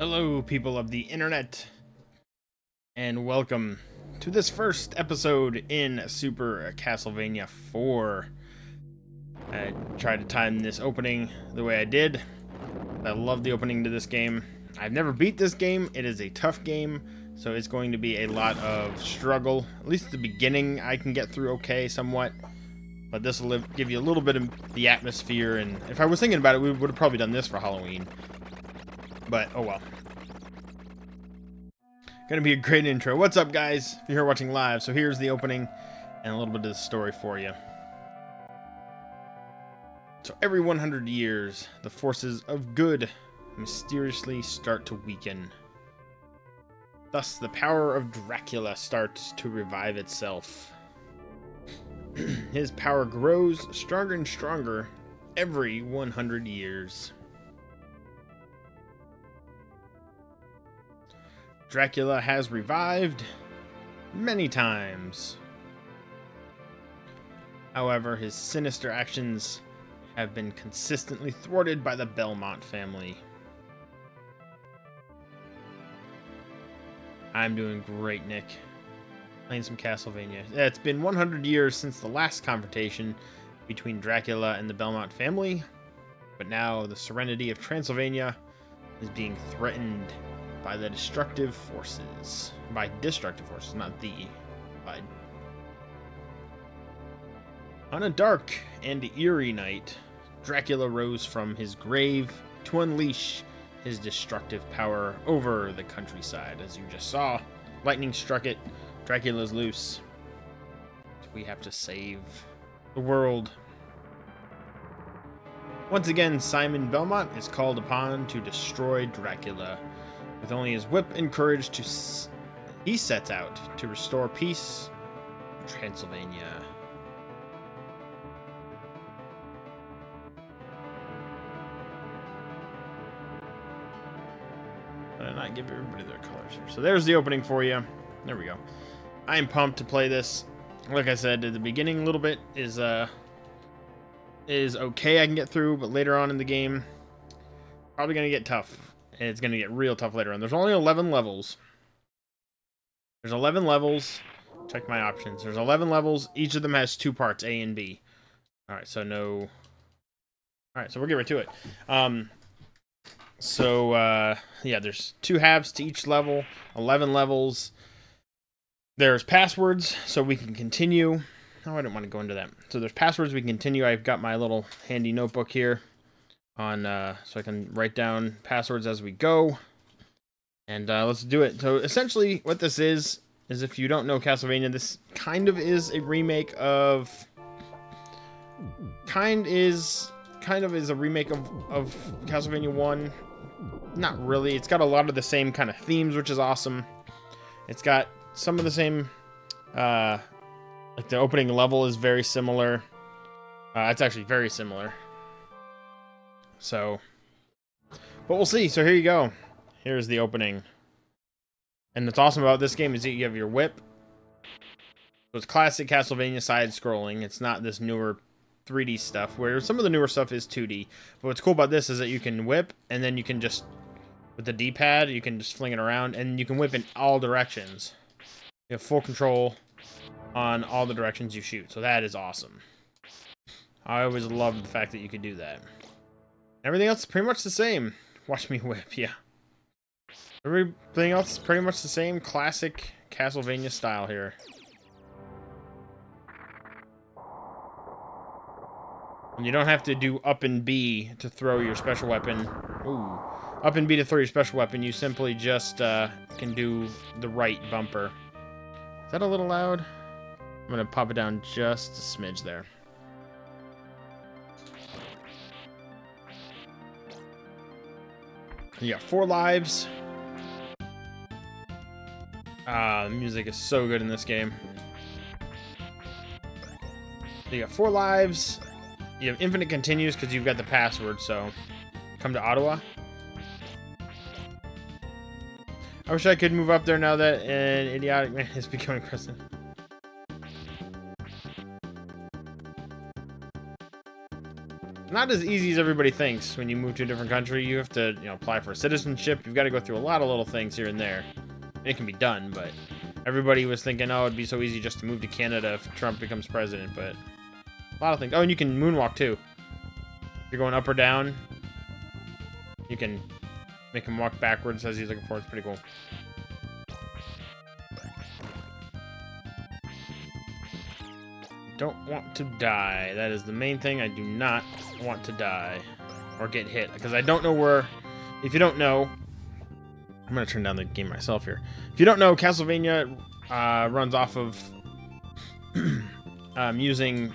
Hello, people of the internet, and welcome to this first episode in Super Castlevania 4. I tried to time this opening the way I did. I love the opening to this game. I've never beat this game. It is a tough game, so it's going to be a lot of struggle. At least at the beginning, I can get through okay somewhat. But this will give you a little bit of the atmosphere, and if I was thinking about it, we would have probably done this for Halloween. But, oh well. Gonna be a great intro. What's up, guys? If you're here watching live, so here's the opening and a little bit of the story for you. So every 100 years, the forces of good mysteriously start to weaken. Thus, the power of Dracula starts to revive itself. His power grows stronger and stronger every 100 years. Dracula has revived many times. However, his sinister actions have been consistently thwarted by the Belmont family. I'm doing great, Nick. Playing some Castlevania. Yeah, it's been 100 years since the last confrontation between Dracula and the Belmont family, but now the serenity of Transylvania is being threatened by the destructive forces. By destructive forces, not the. By. On a dark and eerie night, Dracula rose from his grave to unleash his destructive power over the countryside. As you just saw, lightning struck it. Dracula's loose. We have to save the world. Once again, Simon Belmont is called upon to destroy Dracula. With only his whip and courage, he sets out to restore peace in Transylvania. But I not give everybody their colors here. So there's the opening for you. There we go. I am pumped to play this. Like I said at the beginning, a little bit is okay. I can get through, but later on in the game, probably gonna get tough. It's going to get real tough later on. There's only 11 levels. There's 11 levels. Check my options. There's 11 levels. Each of them has two parts, A and B. Alright, so no... Alright, so we'll get right to it. Yeah, there's two halves to each level. 11 levels. There's passwords, so we can continue. Oh, I don't want to go into that. So there's passwords we can continue. I've got my little handy notebook here. So I can write down passwords as we go, and let's do it. So essentially what this is if you don't know Castlevania, this kind of is a remake of kind of is a remake of Castlevania 1. Not really. It's got a lot of the same kind of themes, which is awesome. It's got some of the same like the opening level is very similar. It's actually very similar. So, but we'll see. So here you go. Here's the opening. And what's awesome about this game is that you have your whip. So it's classic Castlevania side-scrolling. It's not this newer 3D stuff, where some of the newer stuff is 2D. But what's cool about this is that you can whip, and then you can just, with the D-pad, you can just fling it around, and you can whip in all directions. You have full control on all the directions you shoot. So that is awesome. I always loved the fact that you could do that. Everything else is pretty much the same. Watch me whip, yeah. Everything else is pretty much the same classic Castlevania style here. And you don't have to do up and B to throw your special weapon. Ooh. Up and B to throw your special weapon. You simply just can do the right bumper. Is that a little loud? I'm going to pop it down just a smidge there. You got 4 lives. The music is so good in this game. So you got 4 lives. You have infinite continues because you've got the password, so come to Ottawa. I wish I could move up there now that an idiotic man is becoming president. Not as easy as everybody thinks. When you move to a different country, you have to, you know, apply for citizenship. You've got to go through a lot of little things here and there. And it can be done, but everybody was thinking, oh, it'd be so easy just to move to Canada if Trump becomes president, but a lot of things. Oh, and you can moonwalk too. If you're going up or down, you can make him walk backwards as he's looking forward. It's pretty cool. Don't want to die. That is the main thing. I do not want to die or get hit because I don't know where. If you don't know, I'm gonna turn down the game myself here. If you don't know, Castlevania runs off of using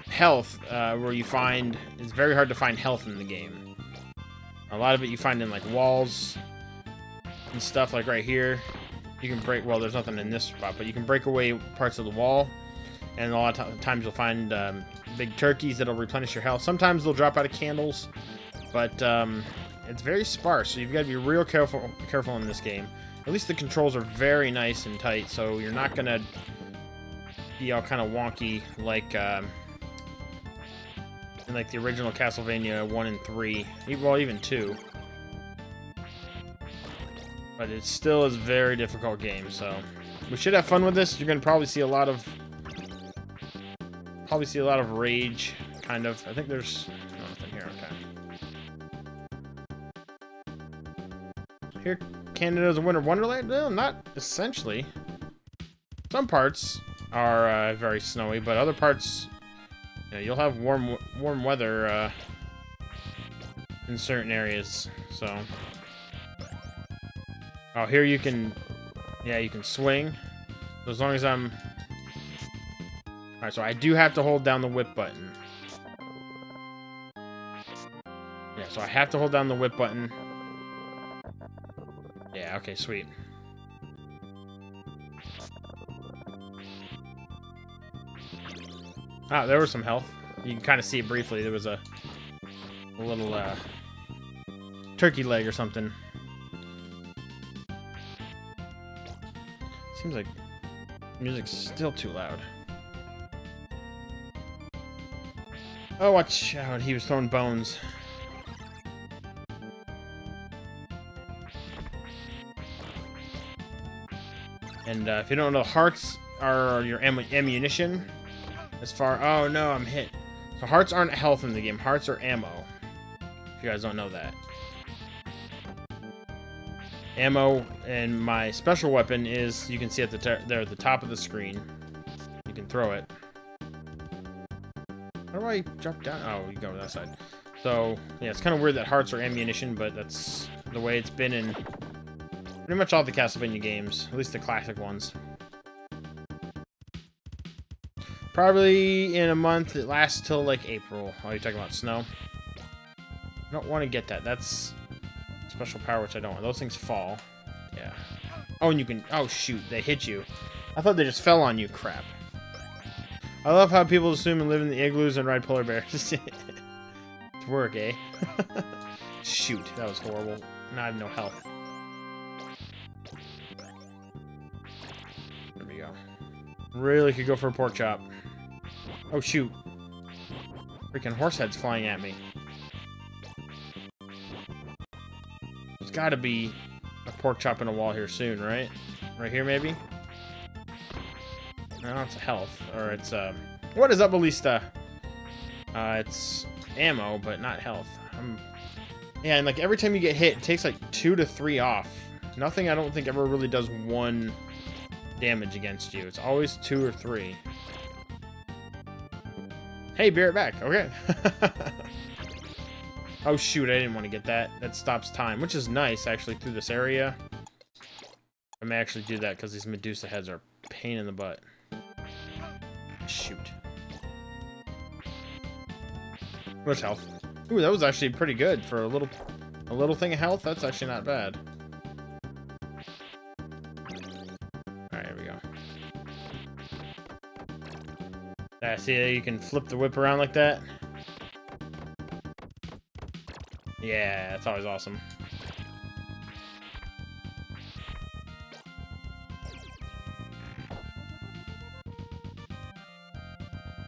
health, where you find it's very hard to find health in the game. A lot of it you find in like walls and stuff, like right here. You can break, well, there's nothing in this spot, but you can break away parts of the wall, and a lot of times you'll find big turkeys that'll replenish your health. Sometimes they'll drop out of candles, but it's very sparse, so you've got to be real careful in this game. At least the controls are very nice and tight, so you're not gonna be all kind of wonky like in like the original Castlevania 1 and 3, well, even 2. But it still is a very difficult game, so we should have fun with this. You're gonna probably see a lot of rage, kind of. I think there's nothing here. Okay. Here, Canada's a winter wonderland. No, not essentially. Some parts are very snowy, but other parts, you know, you'll have warm weather in certain areas. So. Oh, here you can, yeah, you can swing. So as long as I'm... Alright, so I do have to hold down the whip button. Yeah, so I have to hold down the whip button. Yeah, okay, sweet. Ah, there was some health. You can kind of see it briefly. There was a little turkey leg or something. Seems like music's still too loud. Oh, watch out. He was throwing bones. And if you don't know, hearts are your ammunition. As far... Oh, no, I'm hit. So hearts aren't health in the game. Hearts are ammo. If you guys don't know that. Ammo, and my special weapon is, you can see at there at the top of the screen. You can throw it. How do I jump down? Oh, you go to that side. So, yeah, it's kind of weird that hearts are ammunition, but that's the way it's been in pretty much all the Castlevania games, at least the classic ones. Probably in a month. It lasts till like April. Oh, you're talking about snow? I don't want to get that. That's special power, which I don't want. Those things fall. Yeah. Oh, and you can... Oh, shoot. They hit you. I thought they just fell on you. Crap. I love how people assume and live in the igloos and ride polar bears. To work, eh? Shoot. That was horrible. Now I have no health. There we go. Really could go for a pork chop. Oh, shoot. Freaking horse heads flying at me. There's got to be a pork chop in a wall here soon, right? Right here, maybe? No, it's a health. Or it's, what is up, Ballista? It's ammo, but not health. Yeah, and like every time you get hit, it takes like 2 to 3 off. Nothing, I don't think, ever really does 1 damage against you. It's always 2 or 3. Hey, bear it back. Okay. Oh, shoot. I didn't want to get that. That stops time, which is nice, actually, through this area. I may actually do that because these Medusa heads are a pain in the butt. Shoot. What's health? Ooh, that was actually pretty good for a little thing of health. That's actually not bad. Alright, here we go. See how you can flip the whip around like that? Yeah, that's always awesome.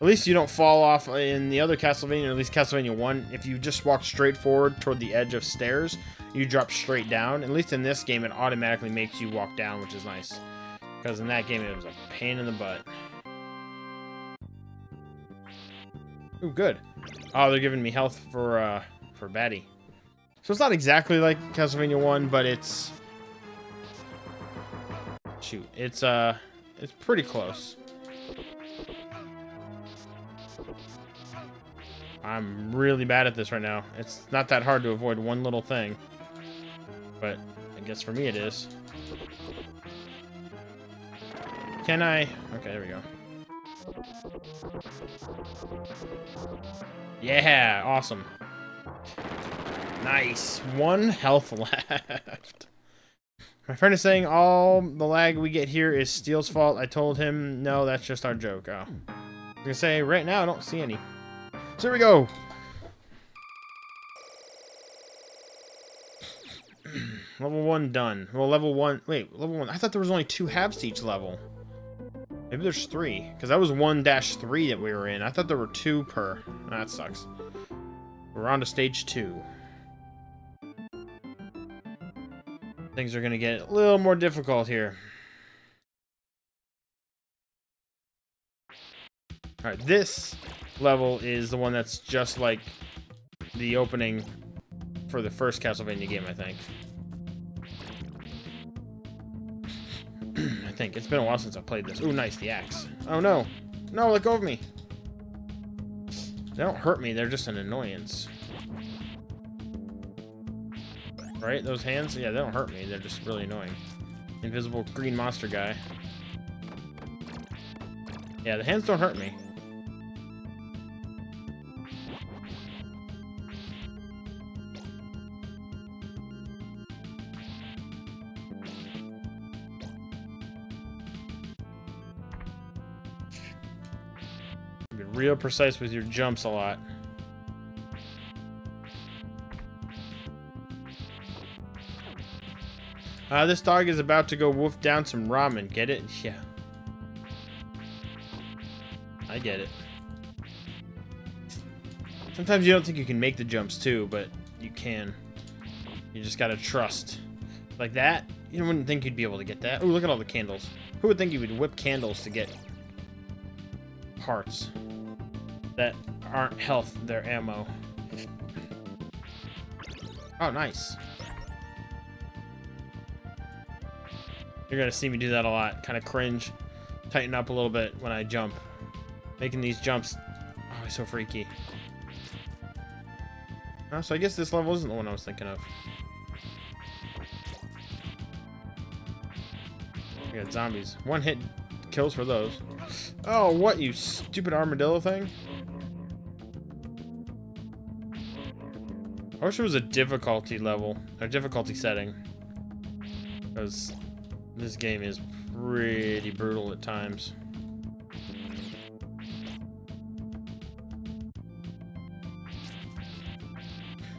At least you don't fall off in the other Castlevania, or at least Castlevania 1. If you just walk straight forward toward the edge of stairs, you drop straight down. At least in this game, it automatically makes you walk down, which is nice. Because in that game, it was a pain in the butt. Ooh, good. Oh, they're giving me health for baddie. So it's not exactly like Castlevania 1, but it's... Shoot. It's pretty close. I'm really bad at this right now. It's not that hard to avoid one little thing. But I guess for me it is. Can I? Okay, there we go. Yeah, awesome. Nice. 1 health left. My friend is saying all the lag we get here is Steel's fault. I told him, no, that's just our joke. Oh. I'm gonna say, right now, I don't see any. So here we go. Level 1 done. Well, level 1... Wait, level 1... I thought there was only 2 halves to each level. Maybe there's 3. Because that was 1-3 that we were in. I thought there were 2 per. That sucks. We're on to stage 2. Things are going to get a little more difficult here. Alright, this level is the one that's just like the opening for the first Castlevania game, I think. I think. It's been a while since I played this. Ooh, nice, the axe. Oh, no. No, let go of me. They don't hurt me, they're just an annoyance. Right? Those hands? Yeah, they don't hurt me, they're just really annoying. Invisible green monster guy. Yeah, the hands don't hurt me. Be real precise with your jumps a lot. This dog is about to go wolf down some ramen. Get it? Yeah. I get it. Sometimes you don't think you can make the jumps too, but you can. You just gotta trust. Like that, you wouldn't think you'd be able to get that. Ooh, look at all the candles. Who would think you would whip candles to get parts that aren't health, they're ammo. Oh, nice. You're gonna see me do that a lot. Kind of cringe. Tighten up a little bit when I jump. Making these jumps, oh, it's so freaky. Oh, so I guess this level isn't the one I was thinking of. We got zombies. 1 hit kills for those. Oh, what, you stupid armadillo thing? I wish it was a difficulty level, or difficulty setting. Because this game is pretty brutal at times.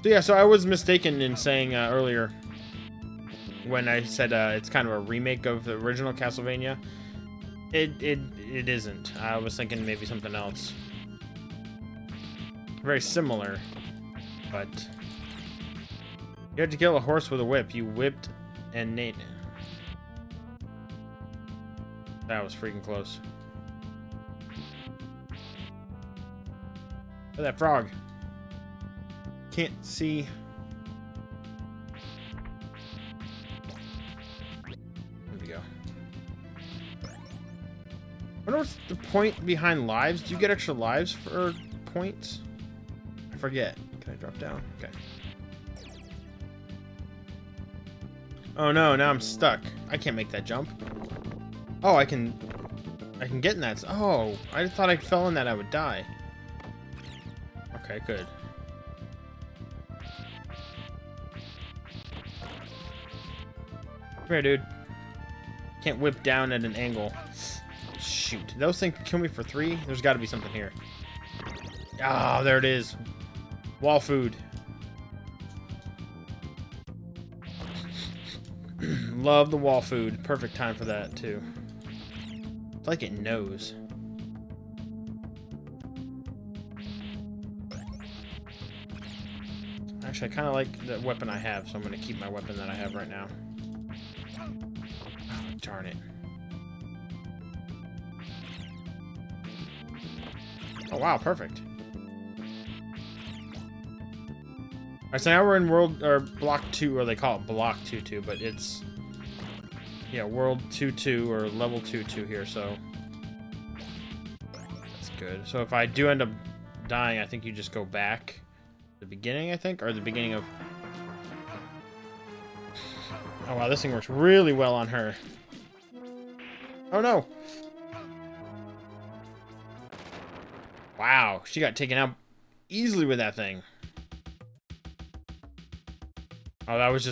So yeah, so I was mistaken in saying earlier when I said it's kind of a remake of the original Castlevania. It isn't. I was thinking maybe something else. Very similar, but you had to kill a horse with a whip. You whipped and Nate. That was freaking close. Look at that frog. Can't see. There we go. I wonder what's the point behind lives. Do you get extra lives for points? I forget. Can I drop down? Okay. Oh no, now I'm stuck. I can't make that jump. Oh, I can get in that. Oh, I thought I fell in that I would die. Okay, good. Come here, dude. Can't whip down at an angle. Shoot. Those things kill me for 3? There's got to be something here. Ah, oh, there it is. Wall food. Love the wall food. Perfect time for that, too. It's like it knows. Actually, I kind of like the weapon I have, so I'm going to keep my weapon that I have right now. Oh, darn it. Oh, wow, perfect. Alright, so now we're in world, or block 2, or they call it block 2-2, but it's, yeah, world 2-2, or level 2-2 here, so that's good. So if I do end up dying, I think you just go back to the beginning, I think, or the beginning of... Oh, wow, this thing works really well on her. Oh, no! Wow, she got taken out easily with that thing. Oh, that was just